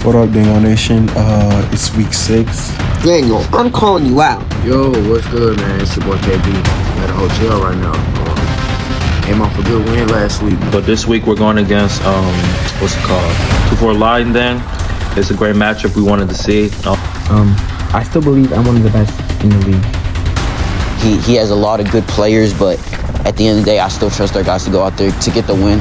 What up, Dingo Nation? It's week 6. Daniel, I'm calling you out. Yo, what's good, man? It's your boy KB. I'm at a hotel right now. Came off a good win last week. But this week we're going against, what's it called? 2-4 Lion then. It's a great matchup we wanted to see. I still believe I'm one of the best in the league. He has a lot of good players, but at the end of the day, I still trust our guys to go out there to get the win.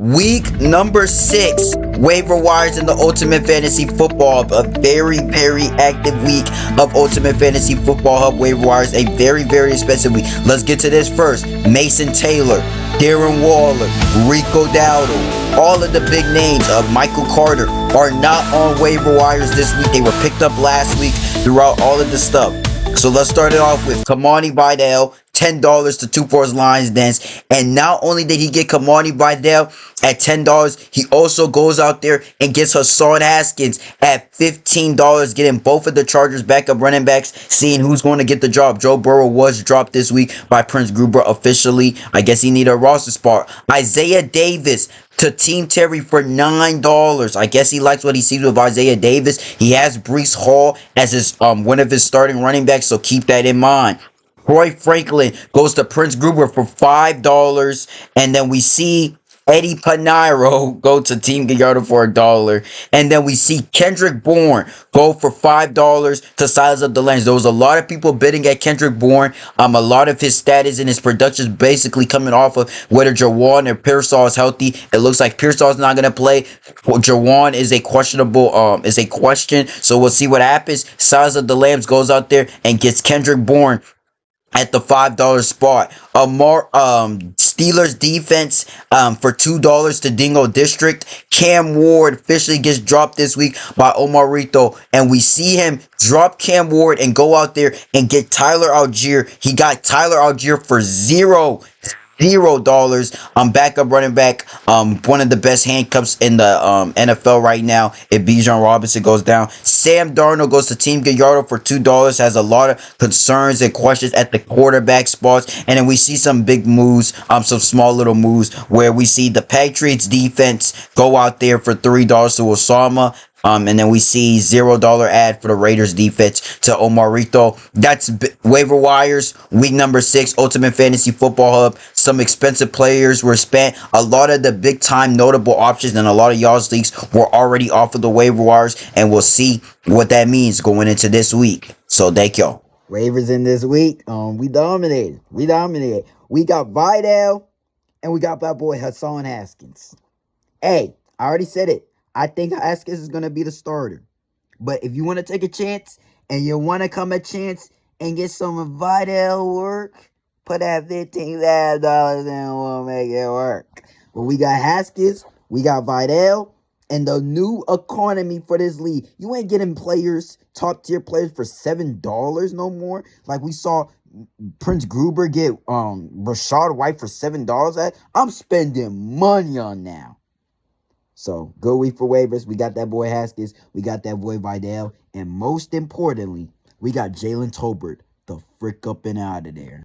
Week number 6, waiver wires in the Ultimate Fantasy Football Hub. A very, very active week of Ultimate Fantasy Football Hub waiver wires. A very, very expensive week. Let's get to this first. Mason Taylor, Darren Waller, Rico Dowdle, all of the big names of Michael Carter are not on waiver wires this week. They were picked up last week throughout all of the stuff. So let's start it off with Kamani Vidal, $10 to 2-4's Lions Dance. And not only did he get Kamani Vidal at $10, he also goes out there and gets Hassan Haskins at $15, getting both of the Chargers backup running backs, seeing who's going to get the job. Joe Burrow was dropped this week by Prince Gruber officially. I guess he needed a roster spot. Isaiah Davis to Team Terry for $9. I guess he likes what he sees with Isaiah Davis. He has Breece Hall as his one of his starting running backs, so keep that in mind. Troy Franklin goes to Prince Gruber for $5, and then we see Eddie Paniro go to Team Gallardo for $1, and then we see Kendrick Bourne go for $5 to Silence of the Lambs. There was a lot of people bidding at Kendrick Bourne. A lot of his status and his production is basically coming off of whether Jawan or Pearsall is healthy. It looks like Pearsall is not going to play. Jawan is a questionable, is a question. So we'll see what happens. Silence of the Lambs goes out there and gets Kendrick Bourne at the $5 spot. Steelers defense for $2 to Dingo District. Cam Ward officially gets dropped this week by Oumar, and we see him drop Cam Ward and go out there and get Tyler Algier. He got Tyler Algier for $0. Backup running back, one of the best handcuffs in the NFL right now. If Bijan Robinson goes down, Sam Darnold goes to Team Gallardo for $2. Has a lot of concerns and questions at the quarterback spots, and then we see some big moves, some small little moves where we see the Patriots defense go out there for $3 to Osama. And then we see $0 ad for the Raiders defense to Oumar. That's waiver wires, week number 6, Ultimate Fantasy Football Hub. Some expensive players were spent. A lot of the big time notable options and a lot of y'all's leagues were already off of the waiver wires, and we'll see what that means going into this week. So thank y'all. Waivers in this week, we dominated. We got Vidal, and we got that boy Hassan Haskins. Hey, I already said it. I think Haskins is going to be the starter. But if you want to take a chance and you want to come a chance and get some Vidal work, put that $15,000 in and we'll make it work. But we got Haskins, we got Vidal, and the new economy for this league. You ain't getting players, top tier players for $7 no more. Like we saw Prince Gruber get Rashad White for $7. I'm spending money on now. So, good week for waivers. We got that boy Haskins. We got that boy Vidal. And most importantly, we got Jalen Tolbert the frick up and out of there.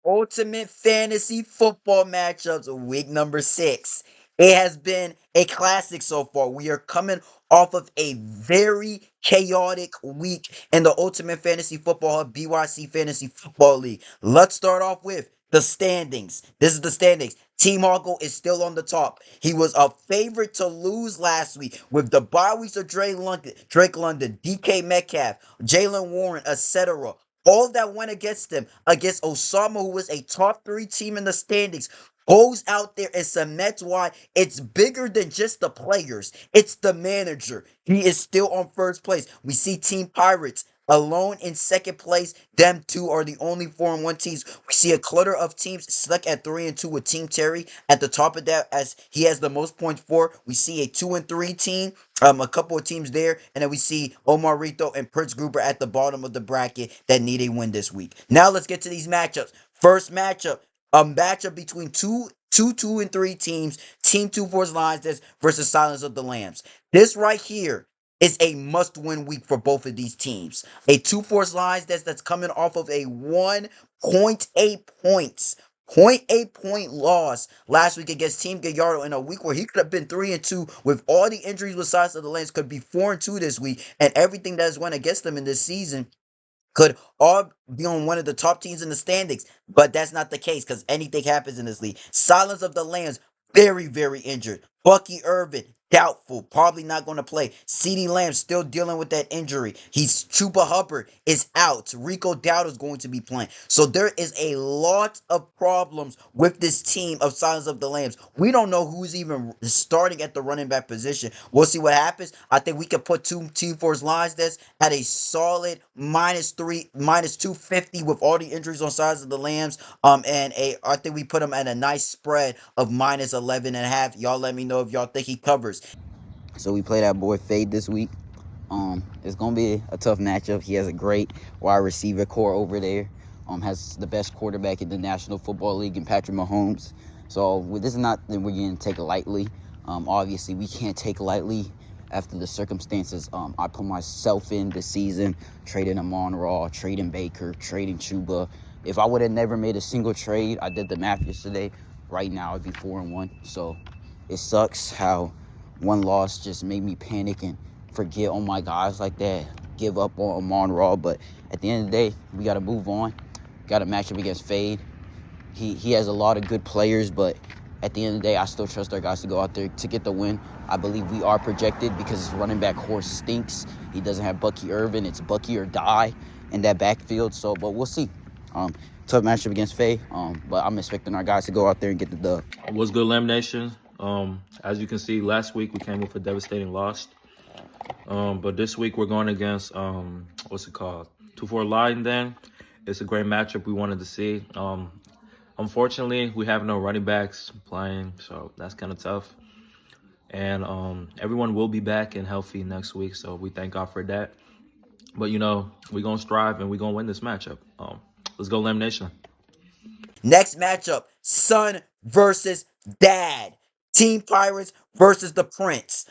Ultimate Fantasy Football matchups, week number 6. It has been a classic so far. We are coming off of a very chaotic week in the Ultimate Fantasy Football Hub BYC Fantasy Football League. Let's start off with the standings. This is the standings. Team Hoggle is still on the top. He was a favorite to lose last week with the bye weeks of Drake London, DK Metcalf, Jalen Warren, etc. All that went against him, against Osama, who was a top 3 team in the standings, goes out there and cements why it's bigger than just the players. It's the manager. He is still on first place. We see Team Pirates alone in second place. Them two are the only 4-1 teams. We see a clutter of teams stuck at 3-2 with Team Terry at the top of that, as he has the most points for. We see a 2-3 team, a couple of teams there, and then we see Oumar and Prince Gruber at the bottom of the bracket that need a win this week. Now let's get to these matchups. First matchup, a matchup between two 2-3 teams, Team 2-4's Lions versus Silence of the Lambs. This right here is a must-win week for both of these teams. A 2-4's Lions that's coming off of a 1.8 points 0.8 point loss last week against Team Gallardo in a week where he could have been 3-2 with all the injuries with Silence of the Lambs, could be 4-2 this week, and everything that has went against them in this season could all be on one of the top teams in the standings. But that's not the case because anything happens in this league. Silence of the Lambs, very, very injured. Bucky Irvin, doubtful, probably not going to play. CeeDee Lamb still dealing with that injury. Chuba Hubbard is out. Rico Dowd is going to be playing. So there is a lot of problems with this team of Silence of the Lambs. We don't know who's even starting at the running back position. We'll see what happens. I think we could put two T4's lines this at a solid minus 250 with all the injuries on Silence of the Lambs. I think we put him at a nice spread of minus 11.5. Y'all let me know if y'all think he covers. So we play that boy Fade this week. It's gonna be a tough matchup. He has a great wide receiver core over there. Has the best quarterback in the National Football League in Patrick Mahomes. So this is not that we're gonna take it lightly. Obviously we can't take lightly after the circumstances I put myself in this season, trading Amon-Ra, trading Baker, trading Chuba. If I would have never made a single trade, I did the math yesterday, right now I'd be 4-1. So it sucks how one loss just made me panic and forget on my guys like that, give up on Amon-Ra. But at the end of the day, we got to move on. Got to match up against Fade. He has a lot of good players, but at the end of the day, I still trust our guys to go out there to get the win. I believe we are projected because his running back horse stinks. He doesn't have Bucky Irvin. It's Bucky or die in that backfield. So, but we'll see. Tough matchup against Faye. But I'm expecting our guys to go out there and get the dub. What's good, Lamb Nation? As you can see, last week we came with a devastating loss. But this week we're going against, 2-4 Lion then. It's a great matchup we wanted to see. Unfortunately, we have no running backs playing, so that's kind of tough. And everyone will be back and healthy next week, so we thank God for that. But, we're going to strive and we're going to win this matchup. Let's go, Lamb Nation. Next matchup, son versus dad. Team Pirates versus the Prince.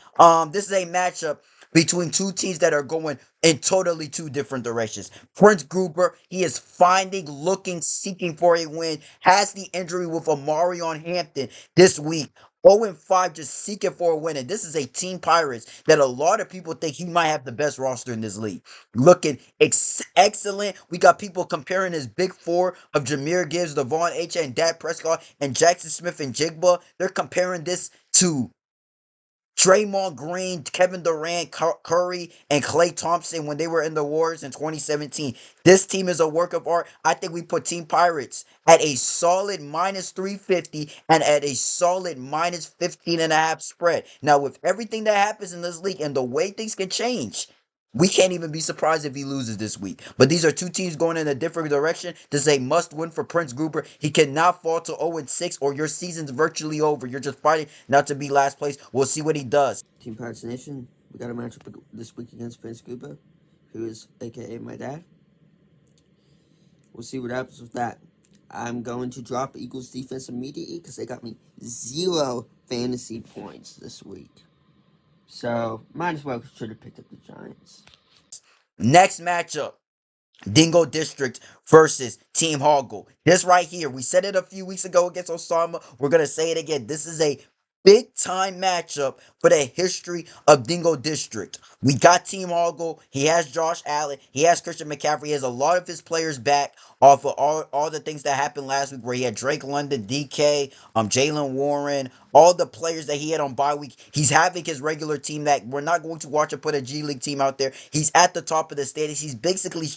This is a matchup between two teams that are going in totally two different directions. Prince Gruber, he is looking, seeking for a win. Has the injury with Omarion Hampton this week. 0-5, just seeking for a win. And this is a Team Pirates that a lot of people think he might have the best roster in this league. Looking excellent. We got people comparing his big four of Jahmyr Gibbs, Devon H. and Dak Prescott, and Jackson Smith and Jigba. They're comparing this to Draymond Green, Kevin Durant, Curry, and Klay Thompson when they were in the Warriors in 2017. This team is a work of art. I think we put Team Pirates at a solid minus 350 and at a solid minus 15.5 spread. Now, with everything that happens in this league and the way things can change, we can't even be surprised if he loses this week. But these are two teams going in a different direction. This is a must-win for Prince Gruber. He cannot fall to 0-6 or your season's virtually over. You're just fighting not to be last place. We'll see what he does. Team Pirates Nation, we got a matchup this week against Prince Gruber, who is a.k.a. my dad. We'll see what happens with that. I'm going to drop Eagles defense immediately because they got me 0 fantasy points this week. So, might as well should have picked up the Giants. Next matchup, Dingo District versus Team Hoggle. This right here, we said it a few weeks ago against Osama. We're going to say it again. This is a big time matchup for the history of Dingo District. We got Team Hoggle. He has Josh Allen. He has Christian McCaffrey. He has a lot of his players back off of all the things that happened last week where he had Drake London, DK, Jalen Warren, all the players that he had on bye week. He's having his regular team that we're not going to watch him put a G League team out there. He's at the top of the standings. He's basically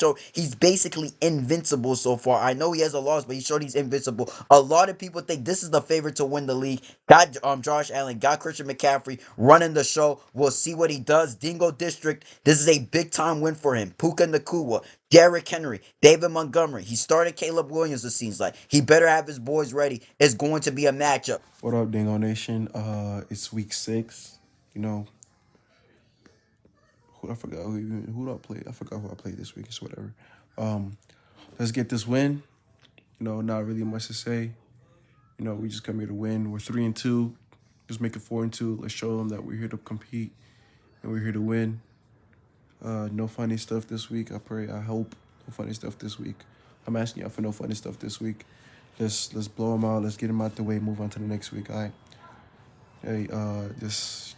invincible so far. I know he has a loss, but he showed he's invincible. A lot of people think this is the favorite to win the league. Got Josh Allen, got Christian McCaffrey running the show. We'll see what he does. Dingo District, this is a big time win for him. Puka Nakua, Derrick Henry, David Montgomery. He started Caleb Williams, it seems like. He better have his boys ready. It's going to be a matchup. What up, Dingo Nation? It's week 6. I forgot who do I play. I forgot who I played this week. It's whatever. Let's get this win. Not really much to say. We just come here to win. We're 3-2. Just make it 4-2. Let's show them that we're here to compete and we're here to win. No funny stuff this week. I hope no funny stuff this week. I'm asking y'all for no funny stuff this week. let's blow them out. Let's get them out the way. Move on to the next week. All right. Hey, just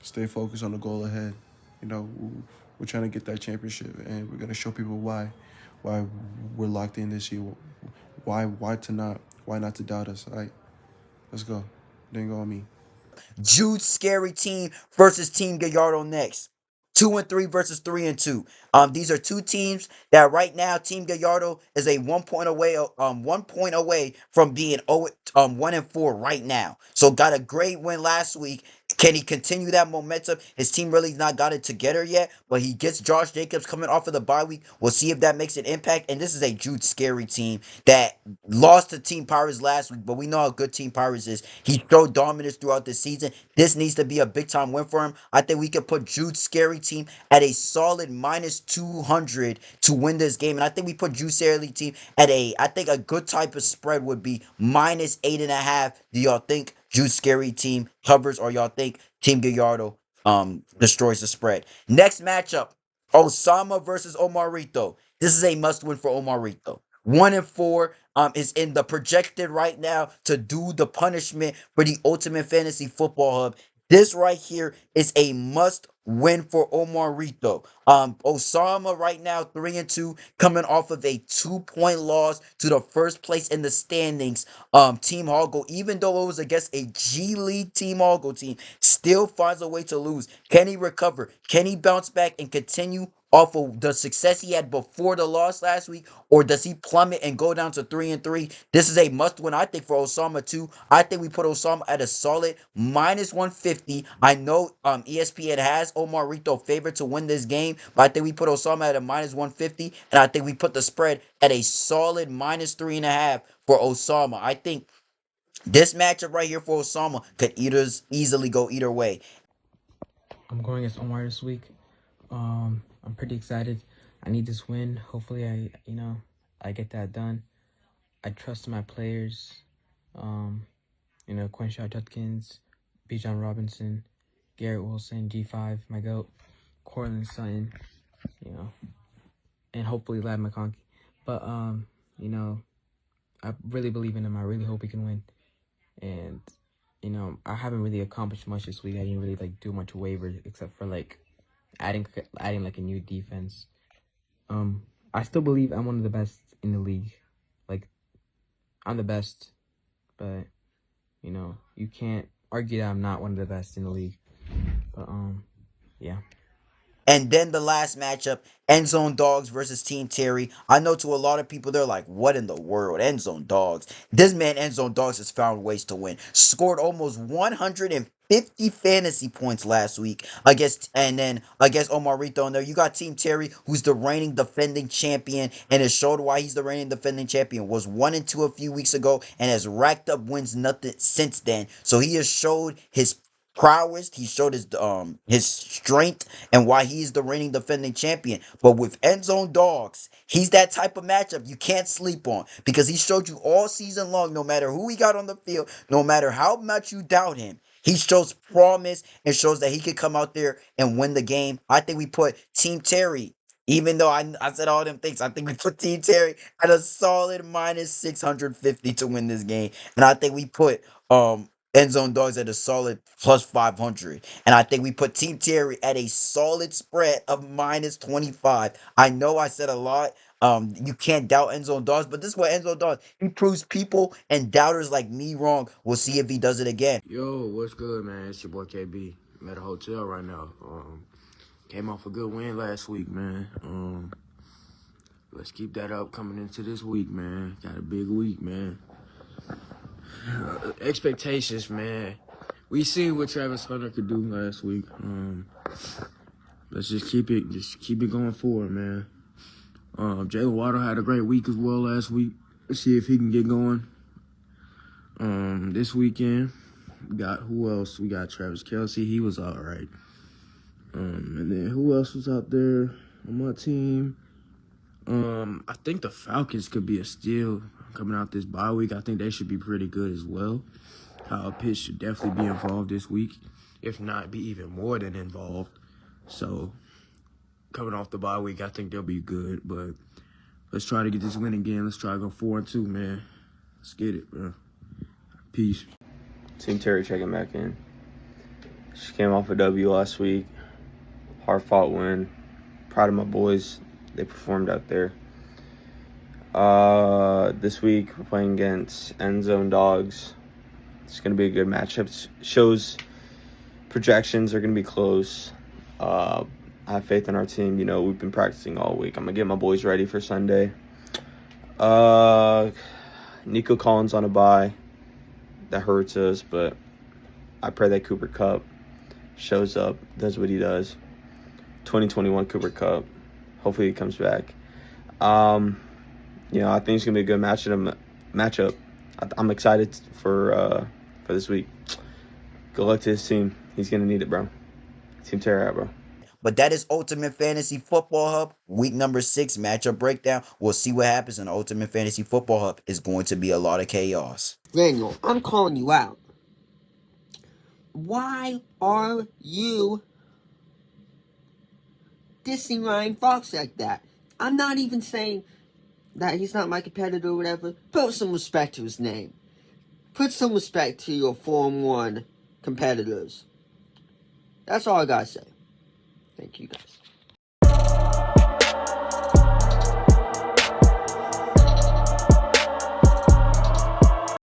stay focused on the goal ahead. We're trying to get that championship, and we're gonna show people why we're locked in this year. Why not to doubt us? All right, let's go. Dingo on me. Jude's scary team versus Team Gallardo next. 2-3 versus 3-2. These are two teams that right now Team Gallardo is a 1 point away, 1 point away from being 1-4 right now. So got a great win last week. Can he continue that momentum? His team really not got it together yet, but he gets Josh Jacobs coming off of the bye week. We'll see if that makes an impact. And this is a Jude scary team that lost to Team Pirates last week, but we know how good Team Pirates is. He showed dominance throughout the season. This needs to be a big time win for him. I think we could put Jude's scary team at a solid minus 200 to win this game. And I think we put Jude's scary team at I think a good type of spread would be minus 8.5. Do y'all think Jude's scary team covers, or y'all think Team Gallardo destroys the spread? Next matchup, Osama versus Omarito. This is a must win for Omarito. 1-4 is in the projected right now to do the punishment for the Ultimate Fantasy Football Hub. This right here is a must win for Omarito. Osama right now 3-2, coming off of a 2 point loss to the first place in the standings. Team Hoggo, even though it was against a G League Team Hoggo team, still finds a way to lose. Can he recover? Can he bounce back and continue off of the success he had before the loss last week, or does he plummet and go down to 3-3? This is a must win, I think, for Osama too. I think we put Osama at a solid minus 150. I know ESPN has Omarito favored to win this game, but I think we put Osama at a minus 150, and I think we put the spread at a solid minus 3.5 for Osama. I think this matchup right here for Osama could easily go either way. I'm going against Oumar this week. I'm pretty excited. I need this win. Hopefully I get that done. I trust my players. Quinshot Judkins, Bijan Robinson, Garrett Wilson, G5, my GOAT, Cortland Sutton, and hopefully Lad McConkey. But I really believe in him. I really hope he can win. And I haven't really accomplished much this week. I didn't really do much waivers except for adding a new defense. I still believe I'm one of the best in the league. I'm the best, but you can't argue that I'm not one of the best in the league. But yeah. And then the last matchup, End Zone Dogs versus Team Terry. I know to a lot of people, they're like, what in the world? End Zone Dogs. This man, End Zone Dogs, has found ways to win. Scored almost 150 fantasy points last week against Omarito. And there you got Team Terry, who's the reigning defending champion, and it showed why he's the reigning defending champion. Was 1-2 a few weeks ago and has racked up wins nothing since then. So he has showed his prowess. He showed his strength and why he's the reigning defending champion. But with End Zone Dogs, he's that type of matchup you can't sleep on, because he showed you all season long, no matter who he got on the field, no matter how much you doubt him, he shows promise and shows that he could come out there and win the game. I think we put Team Terry, even though I said all them things, I think we put Team Terry at a solid minus 650 to win this game. And I think we put End Zone Dogs at a solid plus 500. And I think we put Team Terry at a solid spread of minus 25. I know I said a lot. You can't doubt End Zone Dogs, but this is what End Zone Dogs. He proves people and doubters like me wrong. We'll see if he does it again. Yo, what's good, man? It's your boy KB. I'm at a hotel right now. Came off a good win last week, man. Let's keep that up coming into this week, man. Got a big week, man. Expectations, man. We seen what Travis Hunter could do last week. Let's just keep it going forward, man. Jalen Waddle had a great week as well last week. Let's see if he can get going. This weekend, we got who else? We got Travis Kelce. He was all right. And then who else was out there on my team? I think the Falcons could be a steal coming out this bye week. I think they should be pretty good as well. Kyle Pitts should definitely be involved this week, if not be even more than involved. So coming off the bye week, I think they'll be good. But Let's try to get this win again. Let's try to go 4-2, man. Let's get it, bro. Peace. Team Terry checking back in. She came off a W last week. Hard-fought win. Proud of my boys. They performed out there. This week, we're playing against End Zone Dogs. It's going to be a good matchup. Shows projections are going to be close. I have faith in our team. You know, we've been practicing all week. I'm going to get my boys ready for Sunday. Nico Collins on a bye. That hurts us, but I pray that Cooper Kupp shows up, does what he does. 2021 Cooper Kupp. Hopefully he comes back. You know, I think it's going to be a good matchup. I'm excited for this week. Good luck to his team. He's going to need it, bro. Team Terry out, bro. But that is Ultimate Fantasy Football Hub, week number 6 matchup breakdown. We'll see what happens in Ultimate Fantasy Football Hub. It's going to be a lot of chaos. Daniel, I'm calling you out. Why are you dissing Ryan Fox like that? I'm not even saying that he's not my competitor or whatever. Put some respect to his name. Put some respect to your Form 1 competitors. That's all I gotta say. Thank you, guys.